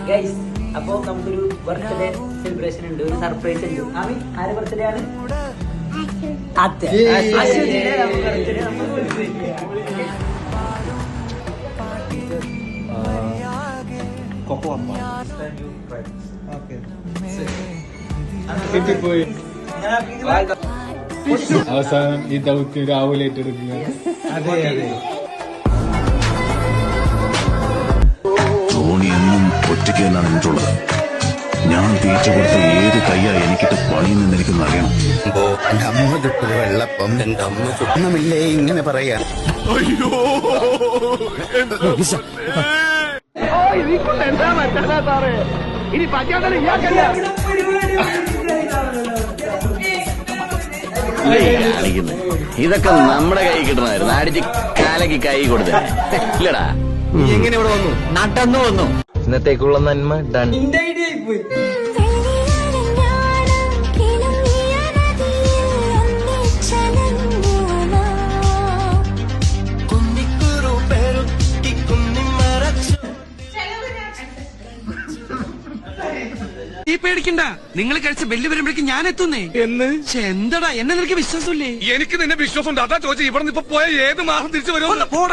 Guys, അപ്പൊ നമുക്കൊരു birthday celebration ഉണ്ട്, ഒരു സർപ്രൈസ് ഉണ്ട്. ആമി, ആരെ ബർത്ത്ഡേ ആണ്? അതെ, അശ്വതിയുടെ ബർത്ത്ഡേ നമ്മൾ അവസാനം ഈ ദൗത്യം രാവിലെ ഏറ്റെടുക്കുക. അതെ അതെ, ധോണിയെന്നും ഒറ്റയ്ക്ക് തന്നെയാണ് എന്നിട്ടുള്ളത്. ഞാൻ തീറ്റ കൊടുത്ത ഏത് കയ്യാ എനിക്കിട്ട് പണിയെന്ന് എനിക്കൊന്നറിയണം. എന്റെ അമ്മ ചുട്ടൊരു വെള്ളപ്പം എന്റെ അമ്മ ചുട്ടമില്ലേ ഇങ്ങനെ പറയാ. അയ്യോ ഇതൊക്കെ നമ്മുടെ കൈ കിട്ടണമായിരുന്നു. അടിച്ച് കാലക്ക് കൈ കൊടുത്തേ ഇല്ലടാ. എങ്ങനെ ഇവിടെ വന്നു? നടന്നു വന്നു. ഇന്നത്തേക്കുള്ള നന്മ ഡൺ. നീ പേടിക്കണ്ട, നിങ്ങൾ കഴിച്ച ബെല്ല് വരുമ്പോഴേക്കും ഞാൻ എത്തുന്നേ. എന്ന് എന്തടാ, എന്നെ നിനക്ക് വിശ്വാസമില്ലേ? എനിക്ക് നിന്നെ വിശ്വാസം ഉണ്ട്. അതാ ചോദിച്ചു ഇവിടെ നിന്ന് ഇപ്പൊ പോയ ഏത് മാസം തിരിച്ചു വരുമോ?